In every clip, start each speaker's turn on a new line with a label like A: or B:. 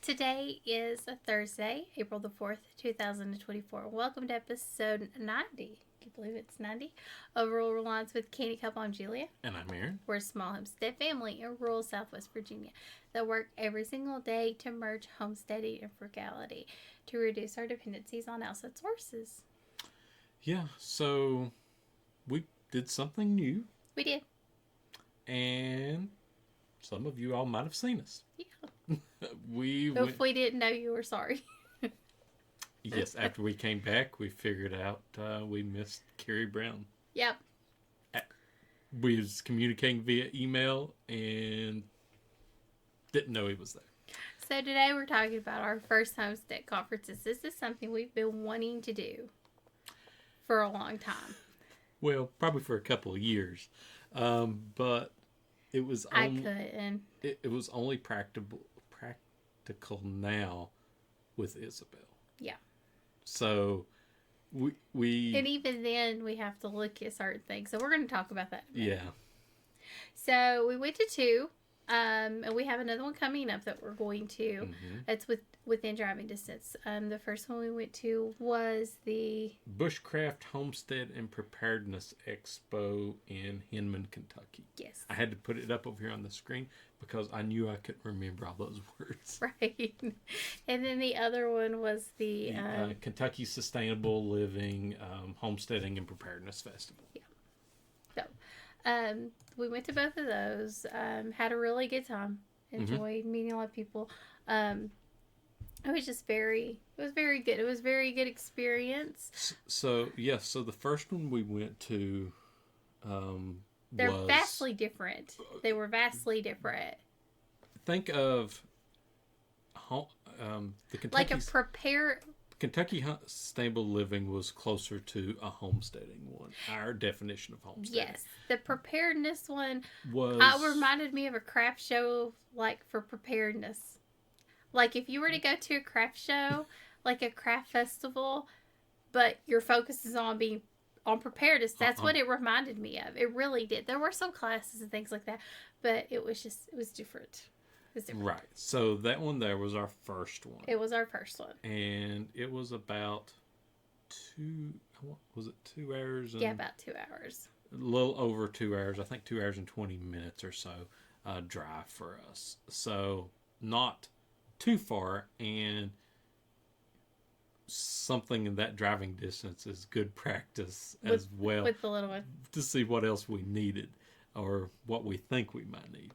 A: Today is a Thursday, April the 4th, 2024. Welcome to episode 90. Can you believe it's 90? Of Rural Reliance with Canny Couple. I'm Julia.
B: And I'm Aaron.
A: We're a small homestead family in rural Southwest Virginia that work every single day to merge homesteading and frugality to reduce our dependencies on outside sources.
B: Yeah, so we did something new.
A: We did.
B: And some of you all might have seen us.
A: Yeah.
B: If
A: we didn't know, you were sorry.
B: Yes, after we came back, we figured out we missed Carrie Brown.
A: Yep.
B: We was communicating via email and didn't know he was there.
A: So today we're talking about our first homestead conferences. This is something we've been wanting to do for a long time.
B: Well, probably for a couple of years. But it was it was only practical now with Isabel.
A: Yeah.
B: So we
A: and even then we have to look at certain things. So we're going to talk about that.
B: Yeah.
A: So we went to two, and we have another one coming up that we're going to.
B: Mm-hmm.
A: It's within driving distance. The first one we went to was the
B: Bushcraft Homestead and Preparedness Expo in Hinman, Kentucky.
A: Yes.
B: I had to put it up over here on the screen because I knew I couldn't remember all those words.
A: Right. And then the other one was the
B: Kentucky Sustainable Living Homesteading and Preparedness Festival.
A: Yeah. So, we went to both of those. Had a really good time. Enjoyed meeting a lot of people. It was just very good. It was a very good experience.
B: So the first one we went to
A: They're vastly different. They were vastly different.
B: Think of the Kentucky...
A: Like
B: Kentucky Sustainable Living was closer to a homesteading one. Our definition of homesteading.
A: Yes. The preparedness one
B: was
A: reminded me of a craft show, like, for preparedness. Like, if you were to go to a craft show, like a craft festival, but your focus is on being on preparedness, that's what it reminded me of. It really did. There were some classes and things like that, but it was different.
B: Right. So that one there was our first one.
A: It was our first one.
B: And it was about 2 hours?
A: Yeah, about 2 hours.
B: A little over 2 hours. I think 2 hours and 20 minutes or so drive for us. So not too far, and something in that driving distance is good practice as well.
A: With the little one.
B: To see what else we needed or what we think we might need.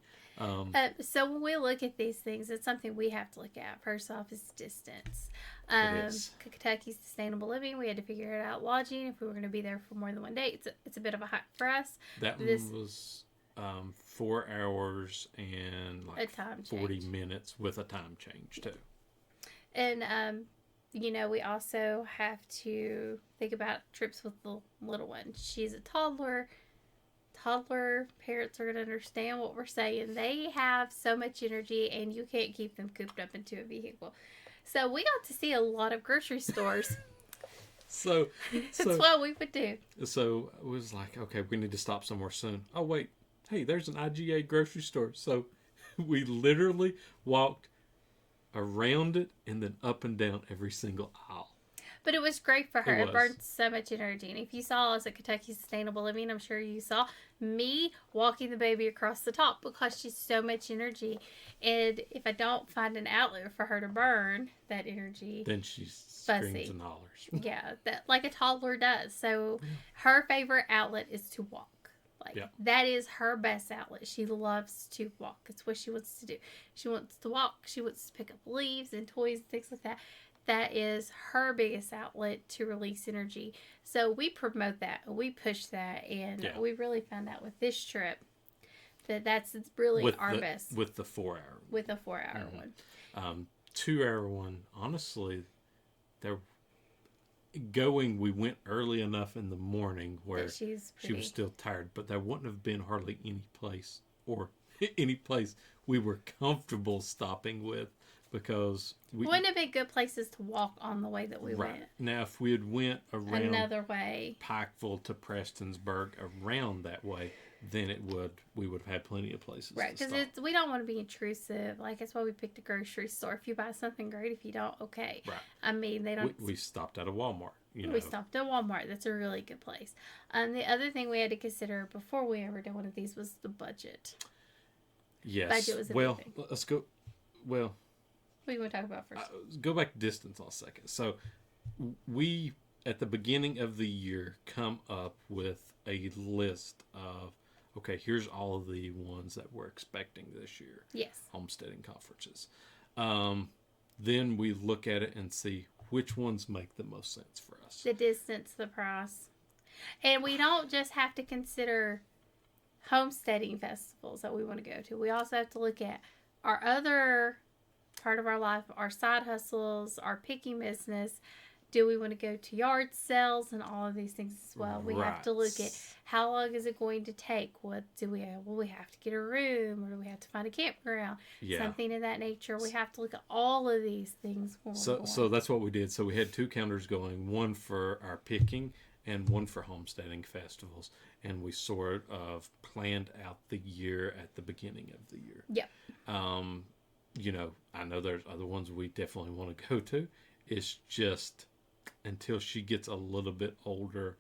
A: So when we look at these things, it's something we have to look at. First off is distance.
B: It is.
A: Kentucky Sustainable Living, we had to figure it out. Lodging, if we were going to be there for more than one day, it's a bit of a hike for us.
B: That one was 4 hours and like
A: a time
B: 40
A: change.
B: minutes with a time change too.
A: And we also have to think about trips with the little one. She's a toddler. Toddler parents are going to understand what we're saying. They have so much energy, and you can't keep them cooped up into a vehicle. So we got to see a lot of grocery stores.
B: So
A: That's what we would do.
B: So it was like, okay, we need to stop somewhere soon. Oh, wait. Hey, there's an IGA grocery store. So we literally walked around it and then up and down every single aisle.
A: But it was great for her. It burned so much energy. And if you saw us at Kentucky Sustainable Living, I'm sure you saw me walking the baby across the top because she's so much energy. And if I don't find an outlet for her to burn that energy,
B: then she screams and hollers.
A: Yeah, that like a toddler does. So her favorite outlet is to walk. That is her best outlet. She loves to walk. It's what she wants to do. She wants to walk. She wants to pick up leaves and toys and things like that. That is her biggest outlet to release energy. So we promote that. We push that. And we really found out with this trip that's really our best.
B: With the 4 hour.
A: With a 4 hour one.
B: 2 hour one, honestly, we went early enough in the morning where she was still tired. But there wouldn't have been hardly any place we were comfortable stopping with. Because
A: wouldn't have been good places to walk on the way that we went.
B: Now, if we had went around
A: another way,
B: Pikeville to Prestonsburg around that way, then we would have had plenty of places.
A: Right, because we don't want to be intrusive. Like, that's why we picked a grocery store. If you buy something, great. If you don't, okay.
B: Right.
A: I mean, they don't.
B: We stopped at a Walmart.
A: We stopped at Walmart. That's a really good place. The other thing we had to consider before we ever did one of these was the budget.
B: Yes.
A: Budget was a big thing.
B: Let's go. Well,
A: what do you want to talk about first?
B: Go back to distance on a second. So, we at the beginning of the year come up with a list of, okay, here's all of the ones that we're expecting this year.
A: Yes.
B: Homesteading conferences. Then we look at it and see which ones make the most sense for us.
A: The distance, the price. And we don't just have to consider homesteading festivals that we want to go to. We also have to look at our other part of our life, our side hustles, our picking business. Do we want to go to yard sales and all of these things as well? We have to look at how long is it going to take? What do we have? Will we have to get a room, or do we have to find a campground? Yeah. Something of that nature. We have to look at all of these things.
B: So that's what we did. So we had 2 calendars going, one for our picking and one for homesteading festivals. And we sort of planned out the year at the beginning of the year.
A: Yeah.
B: I know there's other ones we definitely want to go to. It's just until she gets a little bit older,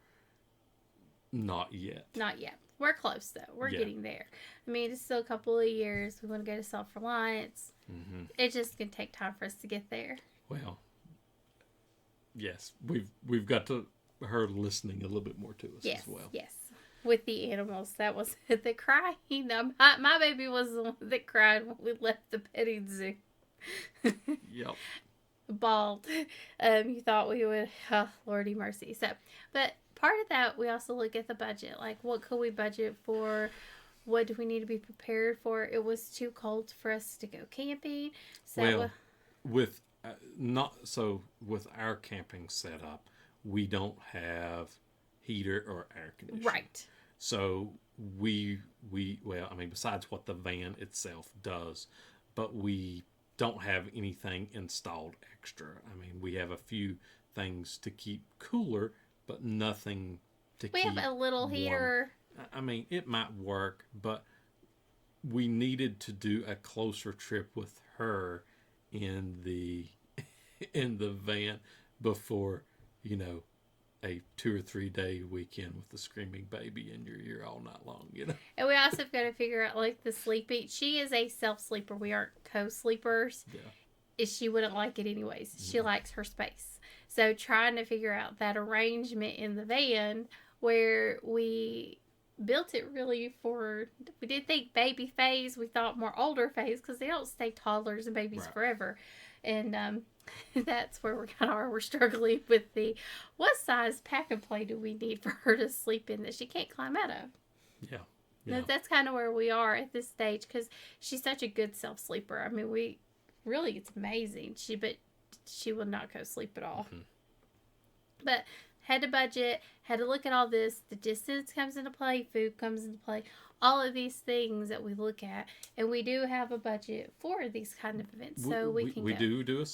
B: not yet.
A: Not yet. We're close, though. We're getting there. I mean, it's still a couple of years. We want to go to self-reliance. Mm-hmm. It's just going to take time for us to get there.
B: Well, yes. We've got her listening a little bit more to us as well.
A: Yes. With the animals. That was the crying. My baby was the one that cried when we left the petting zoo.
B: Yep.
A: Bald. You thought we would, Lordy mercy. So, but part of that, we also look at the budget. Like, what could we budget for? What do we need to be prepared for? It was too cold for us to go camping. So,
B: with our camping setup, we don't have heater or air conditioning.
A: Right.
B: So besides what the van itself does, but we don't have anything installed extra. I mean, we have a few things to keep cooler, but nothing to keep
A: warm. We have a little heater.
B: I mean, it might work, but we needed to do a closer trip with her in the van before, a 2 or 3 day weekend with the screaming baby in your ear all night long,
A: And we also have got to figure out, like, the sleeping. She is a self-sleeper. We aren't co-sleepers. Yeah. She wouldn't like it anyways. She likes her space. So trying to figure out that arrangement in the van where we built it really we did think baby phase. We thought more older phase because they don't stay toddlers and babies forever. And that's where we're struggling with what size pack and play do we need for her to sleep in that she can't climb out of.
B: Yeah.
A: That's kind of where we are at this stage because she's such a good self-sleeper. I mean, it's amazing. She will not go sleep at all. Mm-hmm. But had to budget, had to look at all this. The distance comes into play, food comes into play, all of these things that we look at, and we do have a budget for these kind of events, so we can.
B: We do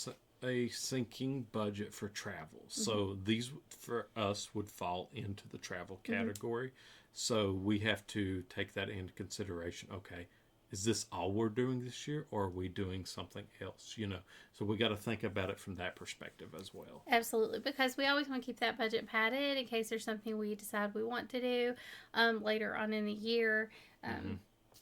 B: a sinking budget for travel, mm-hmm. So these for us would fall into the travel category. Mm-hmm. So we have to take that into consideration. Okay, is this all we're doing this year, or are we doing something else? So we got to think about it from that perspective as well.
A: Absolutely, because we always want to keep that budget padded in case there's something we decide we want to do later on in the year. Mm-hmm.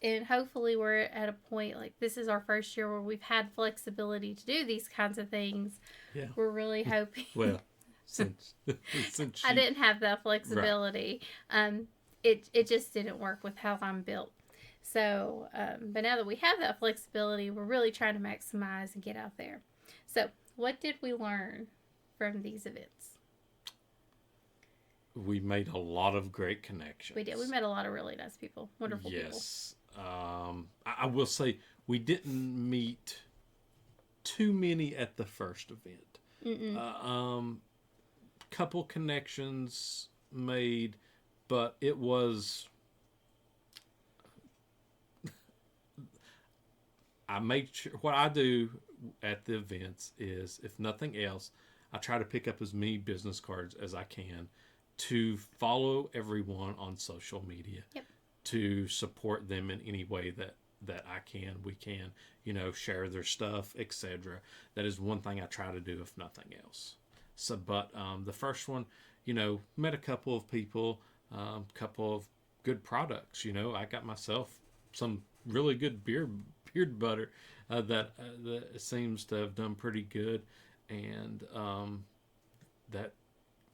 A: And hopefully we're at a point, like, this is our first year where we've had flexibility to do these kinds of things. Yeah. We're really hoping.
B: Well, since
A: I didn't have that flexibility. Right. It just didn't work with how I'm built. So, but now that we have that flexibility, we're really trying to maximize and get out there. So, what did we learn from these events?
B: We made a lot of great connections.
A: We did. We met a lot of really nice people, wonderful people.
B: Yes. I will say we didn't meet too many at the first event. Couple connections made, but it was... I make sure what I do at the events is, if nothing else, I try to pick up as many business cards as I can to follow everyone on social media.
A: Yep.
B: to support them in any way that I can, we can, share their stuff, etc. That is one thing I try to do, if nothing else. So, but the first one, met a couple of people, couple of good products. I got myself some really good beard butter that seems to have done pretty good, and that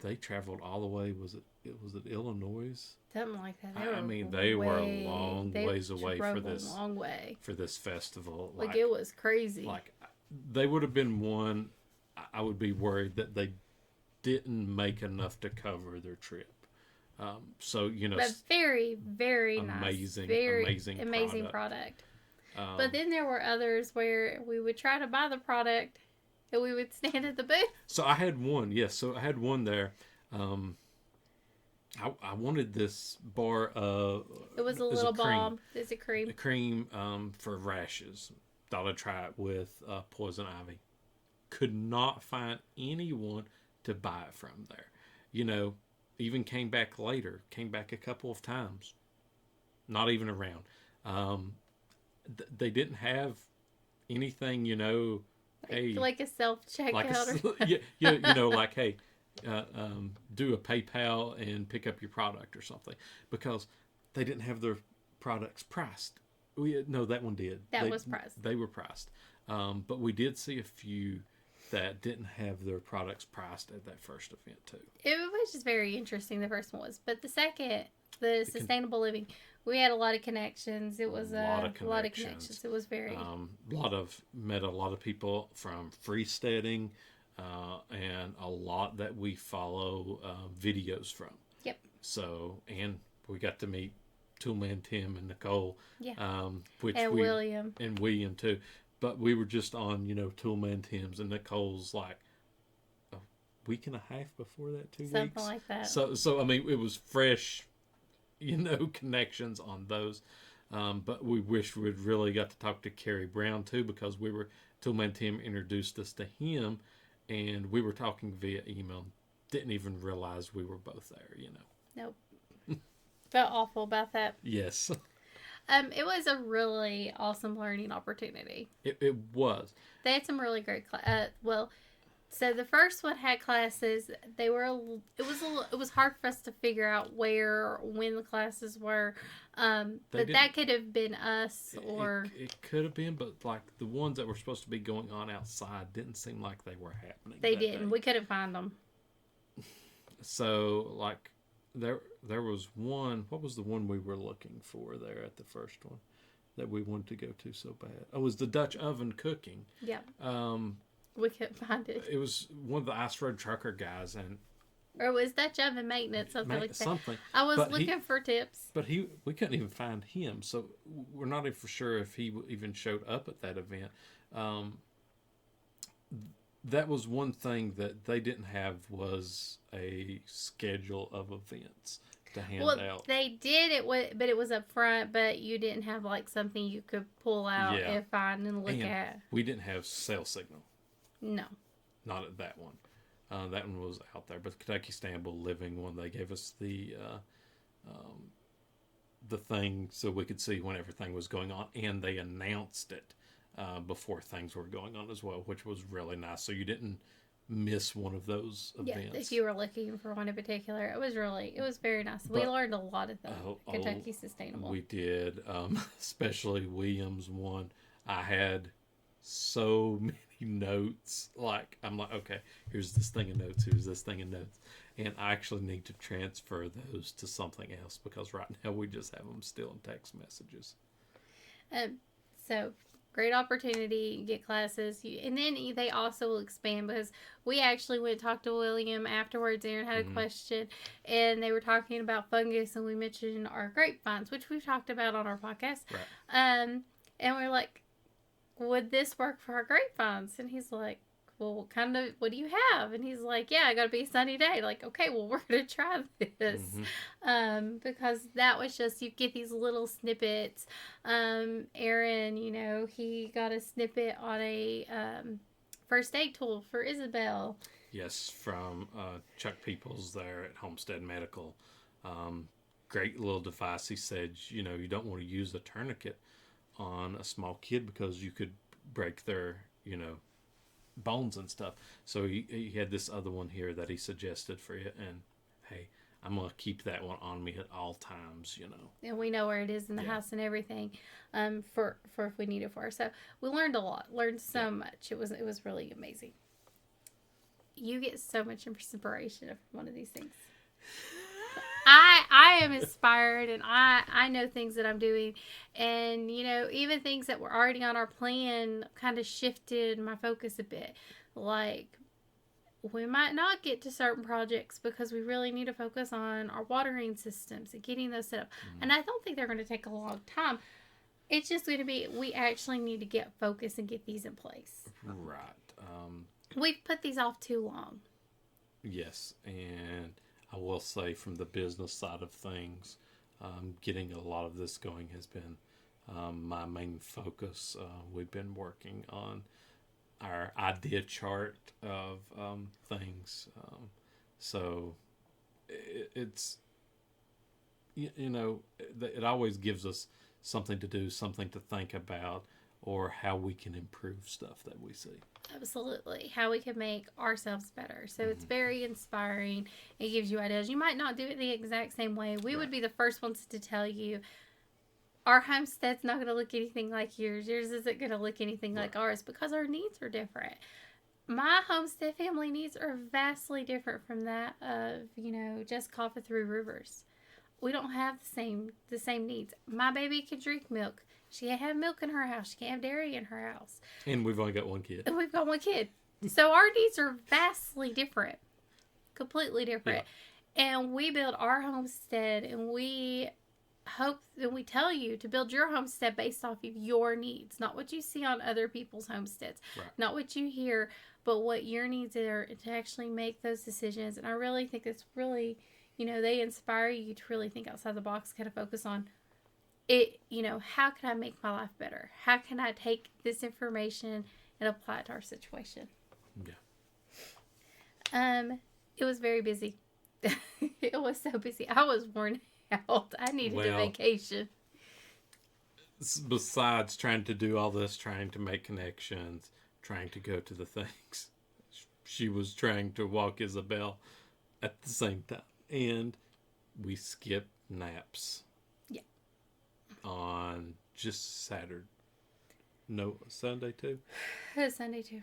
B: they traveled all the way. Was it Illinois?
A: Something like that.
B: They were a long ways away for this festival.
A: Like it was crazy.
B: Like they would have been one. I would be worried that they didn't make enough to cover their trip. But
A: very, very
B: amazing,
A: nice, very
B: amazing
A: product. But then there were others where we would try to buy the product, and we would stand at the booth.
B: So I had one, yes. So I had one there. I wanted this bar.
A: It was a little balm. It's a cream.
B: A cream for rashes. Thought I'd try it with poison ivy. Could not find anyone to buy it from there. Even came back later. Came back a couple of times. Not even around. They didn't have anything,
A: like a self-checkout.
B: Like hey, do a PayPal and pick up your product or something, because they didn't have their products priced. No, that one did.
A: They was priced.
B: They were priced. But we did see a few that didn't have their products priced at that first event too.
A: It was just very interesting, the first one was. But the second, the sustainable living, we had a lot of connections. It was a lot of connections. It was very...
B: met a lot of people from freesteading, and a lot that we follow videos from.
A: Yep.
B: So, and we got to meet Toolman Tim and Nicole.
A: Yeah.
B: And
A: William.
B: And William too. But we were just on, Toolman Tim's, and Nicole's like a week and a half before that, 2 weeks.
A: Something like that.
B: So I mean, it was fresh, connections on those. But we wish we'd really got to talk to Kerry Brown too, because Toolman Tim introduced us to him, and we were talking via email. Didn't even realize we were both there,
A: Nope. Felt awful about that.
B: Yes.
A: It was a really awesome learning opportunity.
B: It was.
A: They had some really great so the first one had classes. It was hard for us to figure out where or when the classes were. But that could have been us, or
B: it could have been, but like the ones that were supposed to be going on outside didn't seem like they were happening.
A: They didn't. We couldn't find them.
B: So like there was one. What was the one we were looking for there at the first one that we wanted to go to so bad? Oh, it was the Dutch oven cooking.
A: Yeah. We couldn't find it.
B: It was one of the Ice Road Trucker guys,
A: or it was Dutch oven maintenance, something like that.
B: Something.
A: I was looking for tips.
B: But we couldn't even find him, so we're not even for sure if he even showed up at that event. That was one thing that they didn't have, was a schedule of events to hand out.
A: They did but it was up front, but you didn't have like something you could pull out and find and look at.
B: We didn't have cell signal.
A: No.
B: Not at that one. That one was out there. But the Kentucky Istanbul Living one, they gave us the thing so we could see when everything was going on, and they announced it before things were going on as well, which was really nice. So you didn't miss one of those events.
A: Yeah, if you were looking for one in particular, it was very nice. We learned a lot at the Kentucky Sustainable.
B: We did, especially Williams one. I had so many notes. Like, I'm like, okay, here's this thing of notes, here's this thing of notes, and I actually need to transfer those to something else, because right now we just have them still in text messages.
A: So great opportunity. You get classes, and then they also will expand, because we actually went and talked to William afterwards. Aaron had a question, and they were talking about fungus, and we mentioned our grapevines, which we've talked about on our podcast.
B: Right.
A: And we're like, would this work for our grapevines? And he's like, well, what do you have? And he's like, yeah, I got to be a sunny day. Like, okay, well, we're going to try this. Because that was just, you get these little snippets. Aaron, he got a snippet on a first aid tool for Isabel.
B: Yes, from Chuck Peoples there at Homestead Medical. great little device. He said, you know, you don't want to use a tourniquet on a small kid because you could break their, you know, bones and stuff. So he had this other one here that he suggested for you, and hey, I'm gonna keep that one on me at all times, you know.
A: And we know where it is in the house and everything, for if we need it for. So we learned a lot, learned so much. It was really amazing. You get so much inspiration from one of these things. I am inspired, and I know things that I'm doing, and you know, even things that were already on our plan kind of shifted my focus a bit. Like, we might not get to certain projects because we really need to focus on our watering systems and getting those set up. And I don't think they're going to take a long time. It's just going to be, we actually need to get focused and get these in place.
B: Right.
A: We've put these off too long.
B: Yes, and I will say from the business side of things, getting a lot of this going has been my main focus. We've been working on our idea chart of things. So it's, you know, it always gives us something to do, something to think about, or how we can improve stuff that we see.
A: Absolutely. How we can make ourselves better. So it's very inspiring. It gives you ideas. You might not do it the exact same way. We would be the first ones to tell you, our homestead's not going to look anything like yours. Yours isn't going to look anything like ours, because our needs are different. My homestead family needs are vastly different from that of, you know, just Coffee Three Rivers. We don't have the same needs. My baby can drink milk. She can't have milk in her house. She can't have dairy in her house.
B: And we've only got one kid.
A: And we've got one kid. So our needs are vastly different. Completely different. Yeah. And we build our homestead, and we hope, and we tell you to build your homestead based off of your needs. Not what you see on other people's homesteads. Right. Not what you hear, but what your needs are, to actually make those decisions. And I really think it's really, you know, they inspire you to really think outside the box, kind of focus on it, you know, how can I make my life better? How can I take this information and apply it to our situation? Yeah. It was very busy. It was so busy. I was worn out. I needed a vacation.
B: Besides trying to do all this, trying to make connections, trying to go to the things, she was trying to walk Isabel at the same time. And we skipped naps. On just Saturday. No, Sunday too?
A: Sunday too.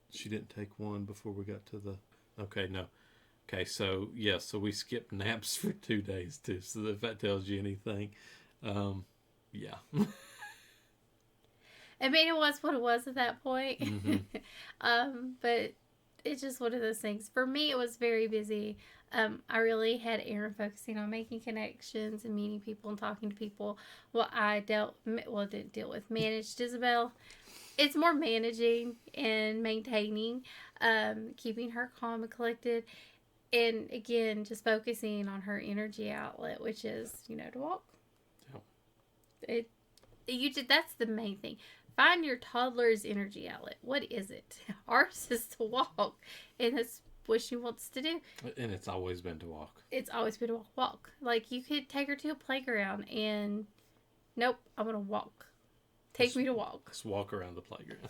B: She didn't take one before we got to the... Okay, no. Okay, so, yeah, so we skipped naps for 2 days too. So if that tells you anything, yeah.
A: I mean, it was what it was at that point. But it's just one of those things. For me, it was very busy. I really had Aaron focusing on making connections and meeting people and talking to people. What I didn't deal with, managed Isabel. It's more managing and maintaining, keeping her calm and collected. And again, just focusing on her energy outlet, which is, you know, to walk. That's the main thing. Find your toddler's energy outlet. What is it? Ours is to walk. And that's what she wants to do.
B: And it's always been to walk.
A: It's always been to walk. Like, you could take her to a playground and, nope, I'm going to walk. Take me to walk.
B: Let's walk around the playground.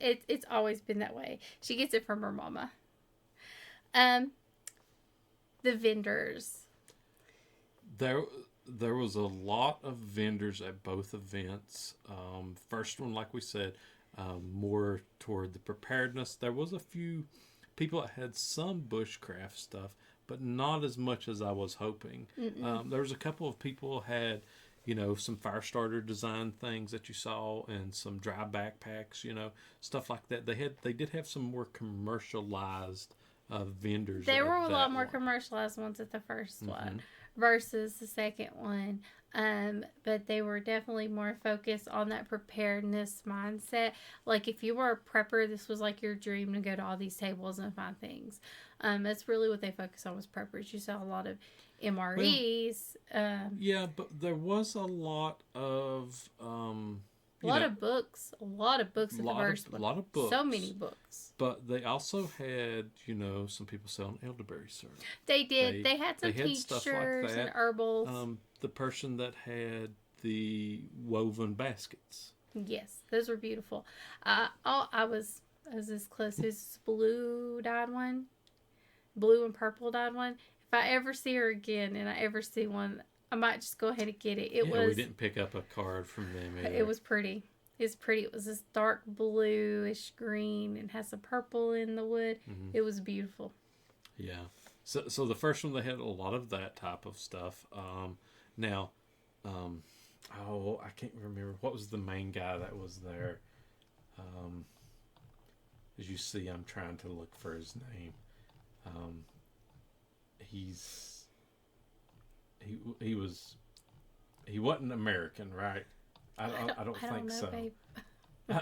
A: It's always been that way. She gets it from her mama. The vendors.
B: There was a lot of vendors at both events. First one, like we said, more toward the preparedness. There was a few people that had some bushcraft stuff, but not as much as I was hoping. There was a couple of people had, you know, some fire starter design things that you saw, and some dry backpacks, you know, stuff like that. They did have some more commercialized vendors.
A: There were a lot more commercialized ones at the first one versus the second one. But they were definitely more focused on that preparedness mindset. Like, if you were a prepper, this was like your dream to go to all these tables and find things. That's really what they focused on, was preppers. You saw a lot of MREs.
B: Yeah, but there was a lot of
A: A lot of books. A lot of books at the first one.
B: A lot of books.
A: So many books.
B: But they also had, some people selling elderberry syrup.
A: They did. They had some tinctures stuff like that. And herbals.
B: The person that had the woven baskets.
A: Yes, those were beautiful. I was as close as blue and purple dyed one. If I ever see her again and I ever see one, I might just go ahead and get it.
B: We didn't pick up a card from them either.
A: It was pretty. It's pretty. It was this dark bluish green and has some purple in the wood. Mm-hmm. It was beautiful.
B: Yeah. So the first one, they had a lot of that type of stuff. I can't remember. What was the main guy that was there? As you see, I'm trying to look for his name. He wasn't American, right? I don't think so. Babe.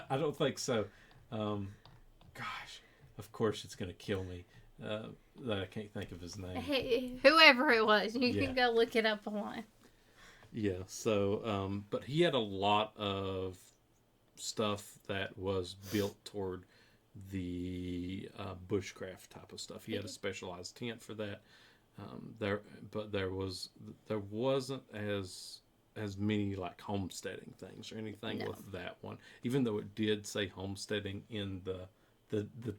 B: I don't think so. Gosh, of course it's going to kill me that I can't think of his name.
A: Hey, whoever it was, you can go look it up online.
B: Yeah, so, but he had a lot of stuff that was built toward the bushcraft type of stuff. He had a specialized tent for that. There wasn't as many like homesteading things or anything with that one. Even though it did say homesteading in the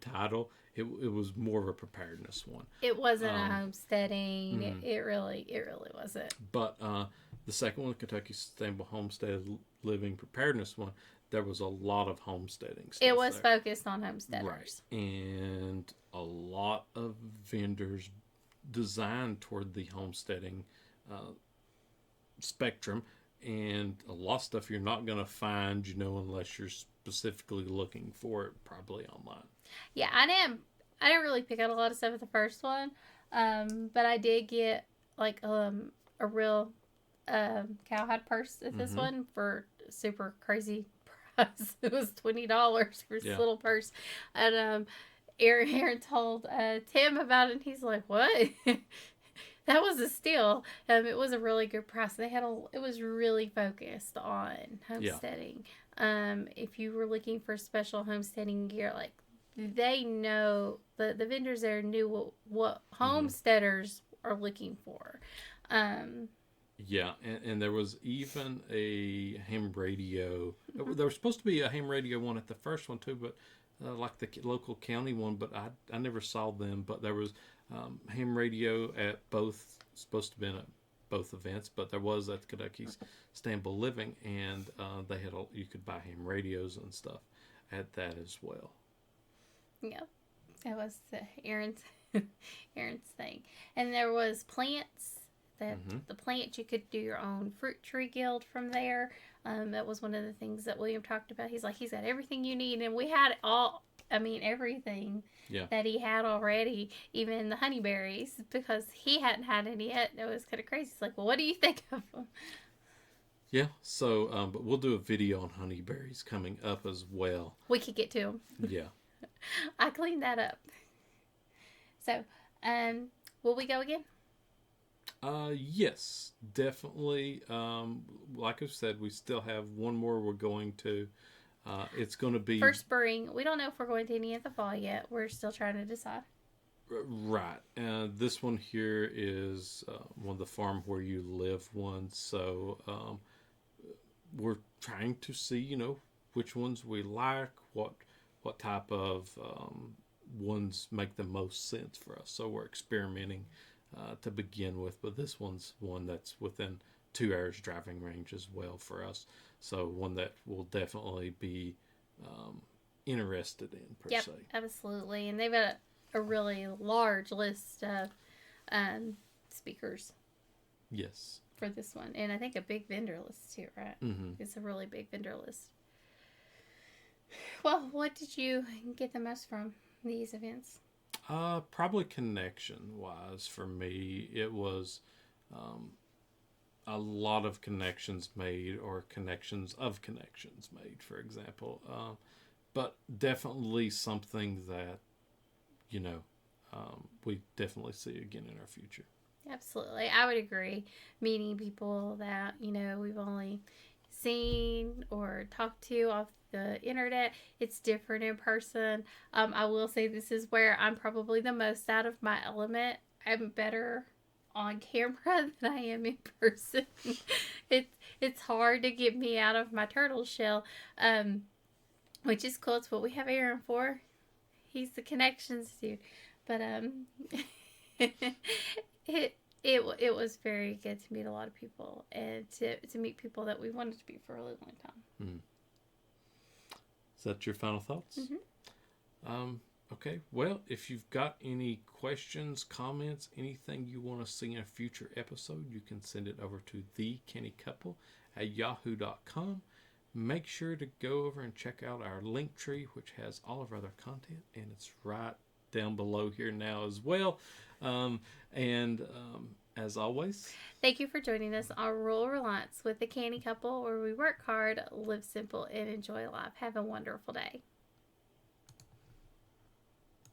B: title, it was more of a preparedness one.
A: It wasn't a homesteading. Mm-hmm. It really wasn't.
B: But the second one, Kentucky Sustainable Homestead Living Preparedness one, there was a lot of homesteading stuff.
A: It was focused on homesteaders.
B: Right. And a lot of vendors designed toward the homesteading spectrum, and a lot of stuff you're not going to find, unless you're specifically looking for it, probably online.
A: Yeah, I didn't really pick out a lot of stuff at the first one, but I did get like a real cowhide purse at this one for super crazy price. It was $20 for this little purse, and Aaron told Tim about it, and he's like, "What?" That was a steal. It was a really good price. It was really focused on homesteading. Yeah. If you were looking for special homesteading gear, like they know the vendors there knew what homesteaders are looking for.
B: Yeah, and there was even a ham radio. There was supposed to be a ham radio one at the first one too, but like the local county one, but I never saw them. But there was ham radio at both, supposed to be at both events, but there was at Kentucky's Sustainable Living, and they had you could buy ham radios and stuff at that as well.
A: Yeah, that was Aaron's thing, and there was plants. The plants, you could do your own fruit tree guild from there. That was one of the things that William talked about. He's like, he's got everything you need, and we had everything that he had already, even the honeyberries, because he hadn't had any yet. It was kind of crazy. He's like, well, what do you think of them?
B: Yeah, so, but we'll do a video on honeyberries coming up as well.
A: We could get to them.
B: Yeah.
A: I cleaned that up. So, will we go again?
B: Yes, definitely. Like I said, we still have one more we're going to. It's going to be
A: for spring. We don't know if we're going to any of the fall yet. We're still trying to decide.
B: Right. This one here is one of the farm where you live ones. So we're trying to see, which ones we like, what type of ones make the most sense for us. So we're experimenting to begin with, but this one's one that's within 2 hours driving range as well for us. So one that we'll definitely be interested in per se.
A: Absolutely. And they've got a really large list of speakers.
B: Yes.
A: For this one. And I think a big vendor list too, right? Mm-hmm. It's a really big vendor list. Well, what did you get the most from these events?
B: Probably connection-wise for me, it was a lot of connections made, or connections made, for example. But definitely something that, we definitely see again in our future.
A: Absolutely. I would agree. Meeting people that, we've only seen or talked to off the internet. It's different in person. I will say this is where I'm probably the most out of my element. I'm better on camera than I am in person. It's hard to get me out of my turtle shell, which is cool. It's what we have Aaron for. He's the connections dude. But it was very good to meet a lot of people and to meet people that we wanted to meet for a really long time.
B: Mm-hmm. Is that your final thoughts?
A: Mm-hmm.
B: Okay. Well, if you've got any questions, comments, anything you want to see in a future episode, you can send it over to thecannycouple@yahoo.com. Make sure to go over and check out our link tree, which has all of our other content, and it's right down below here now as well. As always,
A: thank you for joining us on Rural Reliance with the Canny Couple, where we work hard, live simple, and enjoy life. Have a wonderful day.